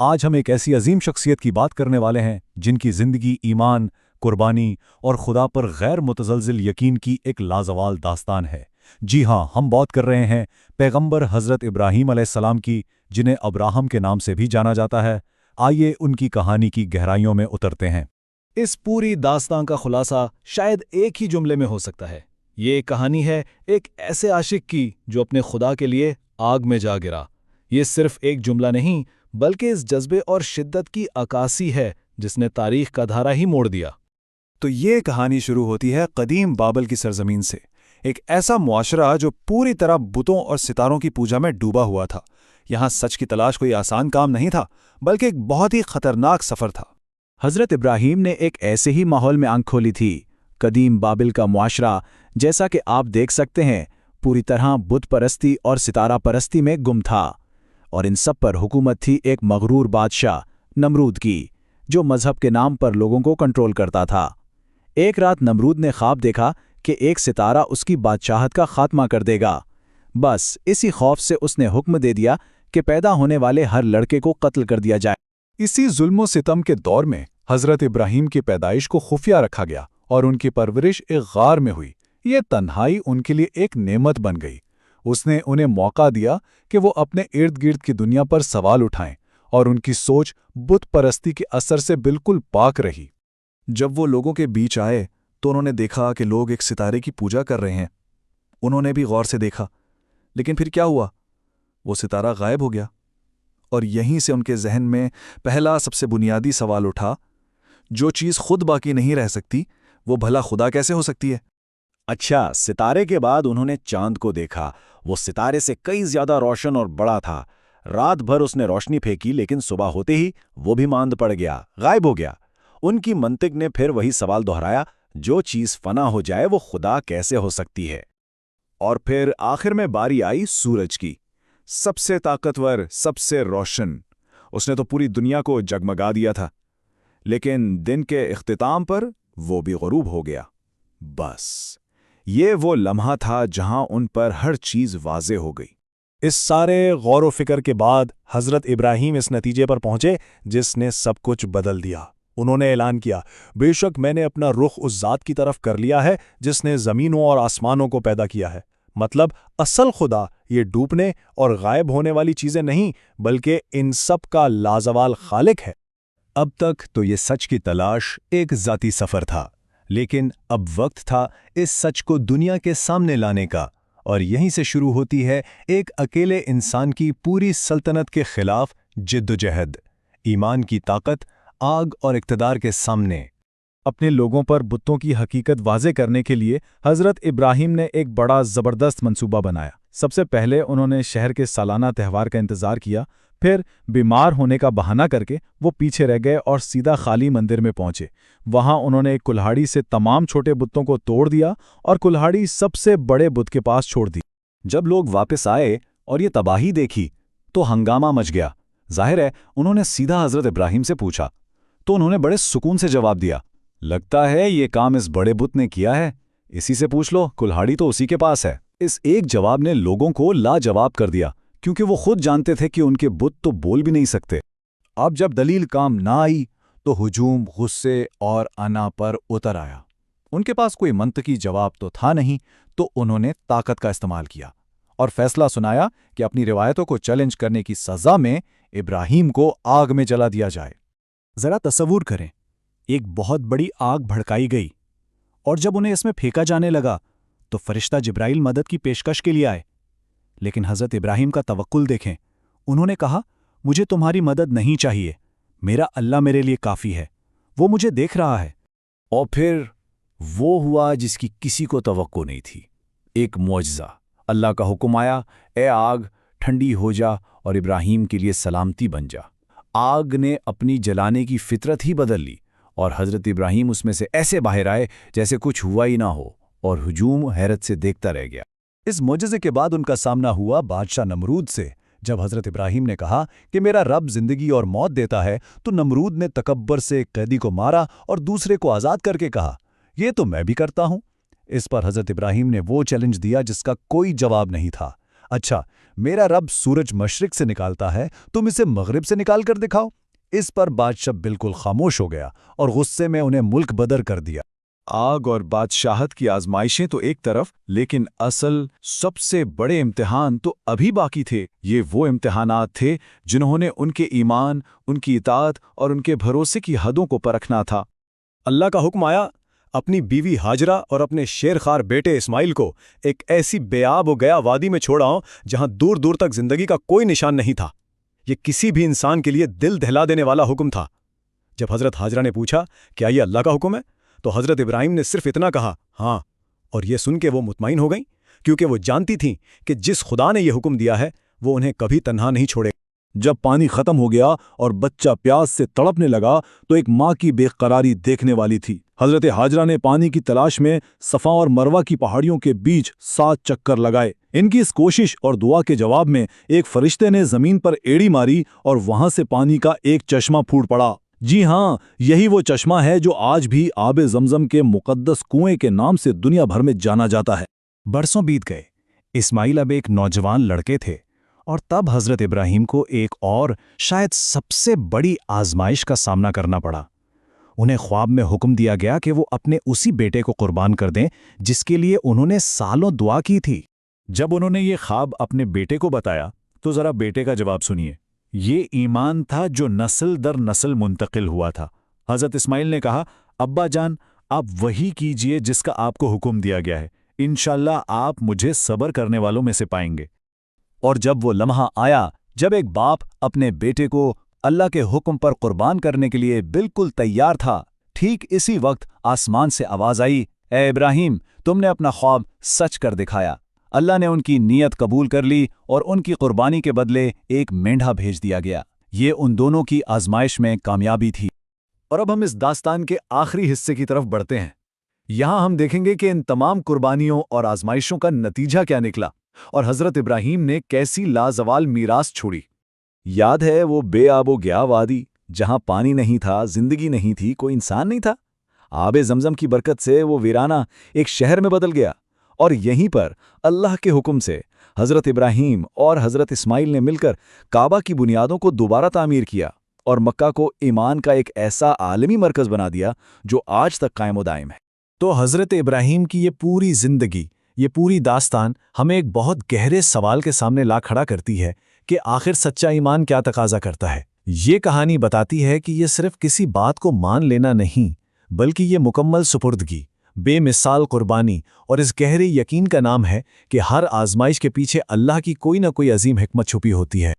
آج ہم ایک ایسی عظیم شخصیت کی بات کرنے والے ہیں جن کی زندگی ایمان، قربانی اور خدا پر غیر متزلزل یقین کی ایک لازوال داستان ہے۔ جی ہاں، ہم بات کر رہے ہیں پیغمبر حضرت ابراہیم علیہ السلام کی، جنہیں ابراہم کے نام سے بھی جانا جاتا ہے۔ آئیے ان کی کہانی کی گہرائیوں میں اترتے ہیں۔ اس پوری داستان کا خلاصہ شاید ایک ہی جملے میں ہو سکتا ہے۔ یہ ایک کہانی ہے ایک ایسے عاشق کی جو اپنے خدا کے لیے آگ میں جا گرا۔ یہ صرف ایک جملہ نہیں بلکہ اس جذبے اور شدت کی عکاسی ہے جس نے تاریخ کا دھارا ہی موڑ دیا۔ تو یہ کہانی شروع ہوتی ہے قدیم بابل کی سرزمین سے، ایک ایسا معاشرہ جو پوری طرح بتوں اور ستاروں کی پوجا میں ڈوبا ہوا تھا۔ یہاں سچ کی تلاش کوئی آسان کام نہیں تھا، بلکہ ایک بہت ہی خطرناک سفر تھا۔ حضرت ابراہیم نے ایک ایسے ہی ماحول میں آنکھ کھولی تھی۔ قدیم بابل کا معاشرہ، جیسا کہ آپ دیکھ سکتے ہیں، پوری طرح بت پرستی اور ستارہ پرستی میں گم تھا، اور ان سب پر حکومت تھی ایک مغرور بادشاہ نمرود کی، جو مذہب کے نام پر لوگوں کو کنٹرول کرتا تھا۔ ایک رات نمرود نے خواب دیکھا کہ ایک ستارہ اس کی بادشاہت کا خاتمہ کر دے گا۔ بس اسی خوف سے اس نے حکم دے دیا کہ پیدا ہونے والے ہر لڑکے کو قتل کر دیا جائے۔ اسی ظلم و ستم کے دور میں حضرت ابراہیم کی پیدائش کو خفیہ رکھا گیا اور ان کی پرورش ایک غار میں ہوئی۔ یہ تنہائی ان کے لیے ایک نعمت بن گئی۔ اس نے انہیں موقع دیا کہ وہ اپنے ارد گرد کی دنیا پر سوال اٹھائیں، اور ان کی سوچ بت پرستی کے اثر سے بالکل پاک رہی۔ جب وہ لوگوں کے بیچ آئے تو انہوں نے دیکھا کہ لوگ ایک ستارے کی پوجا کر رہے ہیں۔ انہوں نے بھی غور سے دیکھا، لیکن پھر کیا ہوا؟ وہ ستارہ غائب ہو گیا، اور یہیں سے ان کے ذہن میں پہلا سب سے بنیادی سوال اٹھا، جو چیز خود باقی نہیں رہ سکتی وہ بھلا خدا کیسے ہو سکتی ہے؟ اچھا، ستارے کے بعد انہوں نے چاند کو دیکھا۔ وہ ستارے سے کئی زیادہ روشن اور بڑا تھا۔ رات بھر اس نے روشنی پھینکی، لیکن صبح ہوتے ہی وہ بھی ماند پڑ گیا، غائب ہو گیا۔ ان کی منطق نے پھر وہی سوال دہرایا، جو چیز فنا ہو جائے وہ خدا کیسے ہو سکتی ہے؟ اور پھر آخر میں باری آئی سورج کی، سب سے طاقتور، سب سے روشن۔ اس نے تو پوری دنیا کو جگمگا دیا تھا، لیکن دن کے اختتام پر وہ بھی غروب ہو گیا۔ بس یہ وہ لمحہ تھا جہاں ان پر ہر چیز واضح ہو گئی۔ اس سارے غور و فکر کے بعد حضرت ابراہیم اس نتیجے پر پہنچے جس نے سب کچھ بدل دیا۔ انہوں نے اعلان کیا، بے شک میں نے اپنا رخ اس ذات کی طرف کر لیا ہے جس نے زمینوں اور آسمانوں کو پیدا کیا ہے۔ مطلب اصل خدا یہ ڈوبنے اور غائب ہونے والی چیزیں نہیں، بلکہ ان سب کا لازوال خالق ہے۔ اب تک تو یہ سچ کی تلاش ایک ذاتی سفر تھا، لیکن اب وقت تھا اس سچ کو دنیا کے سامنے لانے کا، اور یہیں سے شروع ہوتی ہے ایک اکیلے انسان کی پوری سلطنت کے خلاف جد و جہد، ایمان کی طاقت آگ اور اقتدار کے سامنے۔ اپنے لوگوں پر بتوں کی حقیقت واضح کرنے کے لیے حضرت ابراہیم نے ایک بڑا زبردست منصوبہ بنایا۔ سب سے پہلے انہوں نے شہر کے سالانہ تہوار کا انتظار کیا، پھر بیمار ہونے کا بہانہ کر کے وہ پیچھے رہ گئے اور سیدھا خالی مندر میں پہنچے۔ وہاں انہوں نے ایک کلہاڑی سے تمام چھوٹے بتوں کو توڑ دیا اور کلہاڑی سب سے بڑے بت کے پاس چھوڑ دی۔ جب لوگ واپس آئے اور یہ تباہی دیکھی تو ہنگامہ مچ گیا۔ ظاہر ہے انہوں نے سیدھا حضرت ابراہیم سے پوچھا، تو انہوں نے بڑے سکون سے جواب دیا، لگتا ہے یہ کام اس بڑے بت نے کیا ہے، اسی سے پوچھ لو، کلہاڑی تو اسی کے پاس ہے۔ اس ایک جواب نے لوگوں کو لاجواب کر دیا، کیونکہ وہ خود جانتے تھے کہ ان کے بت تو بول بھی نہیں سکتے۔ اب جب دلیل کام نہ آئی تو ہجوم غصے اور انا پر اتر آیا۔ ان کے پاس کوئی منطقی جواب تو تھا نہیں، تو انہوں نے طاقت کا استعمال کیا اور فیصلہ سنایا کہ اپنی روایتوں کو چیلنج کرنے کی سزا میں ابراہیم کو آگ میں جلا دیا جائے۔ ذرا تصور کریں، ایک بہت بڑی آگ بھڑکائی گئی، اور جب انہیں اس میں پھینکا جانے لگا تو فرشتہ جبرائیل مدد کی پیشکش کے لیے آئے۔ لیکن حضرت ابراہیم کا توکل دیکھیں، انہوں نے کہا، مجھے تمہاری مدد نہیں چاہیے، میرا اللہ میرے لیے کافی ہے، وہ مجھے دیکھ رہا ہے۔ اور پھر وہ ہوا جس کی کسی کو توقع نہیں تھی، ایک معجزہ۔ اللہ کا حکم آیا، اے آگ ٹھنڈی ہو جا اور ابراہیم کے لیے سلامتی بن جا۔ آگ نے اپنی جلانے کی فطرت ہی بدل لی، اور حضرت ابراہیم اس میں سے ایسے باہر آئے جیسے کچھ ہوا ہی نہ ہو، اور ہجوم حیرت سے دیکھتا رہ گیا۔ اس معجزے کے بعد ان کا سامنا ہوا بادشاہ نمرود سے۔ جب حضرت ابراہیم نے کہا کہ میرا رب زندگی اور موت دیتا ہے، تو نمرود نے تکبر سے ایک قیدی کو مارا اور دوسرے کو آزاد کر کے کہا، یہ تو میں بھی کرتا ہوں۔ اس پر حضرت ابراہیم نے وہ چیلنج دیا جس کا کوئی جواب نہیں تھا۔ اچھا، میرا رب سورج مشرق سے نکالتا ہے، تم اسے مغرب سے نکال کر دکھاؤ۔ اس پر بادشاہ بالکل خاموش ہو گیا اور غصے میں انہیں ملک بدر کر دیا۔ آگ اور بادشاہت کی آزمائشیں تو ایک طرف، لیکن اصل سب سے بڑے امتحان تو ابھی باقی تھے۔ یہ وہ امتحانات تھے جنہوں نے ان کے ایمان، ان کی اطاعت اور ان کے بھروسے کی حدوں کو پرکھنا تھا۔ اللہ کا حکم آیا، اپنی بیوی ہاجرہ اور اپنے شیرخوار بیٹے اسماعیل کو ایک ایسی بے آب و گیا وادی میں چھوڑ آؤ جہاں دور دور تک زندگی کا کوئی نشان نہیں تھا۔ یہ کسی بھی انسان کے لیے دل دہلا دینے والا حکم تھا۔ جب حضرت ہاجرہ نے پوچھا کیا یہ اللہ کا حکم ہے، تو حضرت ابراہیم نے صرف اتنا کہا ہاں، اور یہ سن کے وہ مطمئن ہو گئیں، کیونکہ وہ جانتی تھیں کہ جس خدا نے یہ حکم دیا ہے وہ انہیں کبھی تنہا نہیں چھوڑے۔ جب پانی ختم ہو گیا اور بچہ پیاس سے تڑپنے لگا تو ایک ماں کی بے قراری دیکھنے والی تھی۔ حضرت ہاجرہ نے پانی کی تلاش میں صفا اور مروہ کی پہاڑیوں کے بیچ 7 چکر لگائے۔ ان کی اس کوشش اور دعا کے جواب میں ایک فرشتے نے زمین پر ایڑی ماری اور وہاں سے پانی کا ایک چشمہ پھوٹ پڑا۔ جی ہاں، یہی وہ چشمہ ہے جو آج بھی آب زمزم کے مقدس کنویں کے نام سے دنیا بھر میں جانا جاتا ہے۔ برسوں بیت گئے، اسماعیل اب ایک نوجوان لڑکے تھے، اور تب حضرت ابراہیم کو ایک اور شاید سب سے بڑی آزمائش کا سامنا کرنا پڑا۔ انہیں خواب میں حکم دیا گیا کہ وہ اپنے اسی بیٹے کو قربان کر دیں جس کے لیے انہوں نے سالوں دعا کی تھی۔ جب انہوں نے یہ خواب اپنے بیٹے کو بتایا تو ذرا بیٹے کا جواب سنیے۔ یہ ایمان تھا جو نسل در نسل منتقل ہوا تھا۔ حضرت اسماعیل نے کہا، ابا جان، آپ وہی کیجئے جس کا آپ کو حکم دیا گیا ہے، انشاءاللہ آپ مجھے صبر کرنے والوں میں سے پائیں گے۔ اور جب وہ لمحہ آیا جب ایک باپ اپنے بیٹے کو اللہ کے حکم پر قربان کرنے کے لیے بالکل تیار تھا، ٹھیک اسی وقت آسمان سے آواز آئی، اے ابراہیم، تم نے اپنا خواب سچ کر دکھایا۔ اللہ نے ان کی نیت قبول کر لی اور ان کی قربانی کے بدلے ایک مینڈھا بھیج دیا گیا۔ یہ ان دونوں کی آزمائش میں کامیابی تھی۔ اور اب ہم اس داستان کے آخری حصے کی طرف بڑھتے ہیں۔ یہاں ہم دیکھیں گے کہ ان تمام قربانیوں اور آزمائشوں کا نتیجہ کیا نکلا اور حضرت ابراہیم نے کیسی لازوال میراث چھوڑی۔ یاد ہے وہ بے آب و گیا وادی جہاں پانی نہیں تھا، زندگی نہیں تھی، کوئی انسان نہیں تھا؟ آب زمزم کی برکت سے وہ ویرانہ ایک شہر میں بدل گیا، اور یہیں پر اللہ کے حکم سے حضرت ابراہیم اور حضرت اسماعیل نے مل کر کعبہ کی بنیادوں کو دوبارہ تعمیر کیا اور مکہ کو ایمان کا ایک ایسا عالمی مرکز بنا دیا جو آج تک قائم و دائم ہے۔ تو حضرت ابراہیم کی یہ پوری زندگی، یہ پوری داستان ہمیں ایک بہت گہرے سوال کے سامنے لا کھڑا کرتی ہے کہ آخر سچا ایمان کیا تقاضا کرتا ہے۔ یہ کہانی بتاتی ہے کہ یہ صرف کسی بات کو مان لینا نہیں، بلکہ یہ مکمل سپردگی، بے مثال قربانی اور اس گہرے یقین کا نام ہے کہ ہر آزمائش کے پیچھے اللہ کی کوئی نہ کوئی عظیم حکمت چھپی ہوتی ہے۔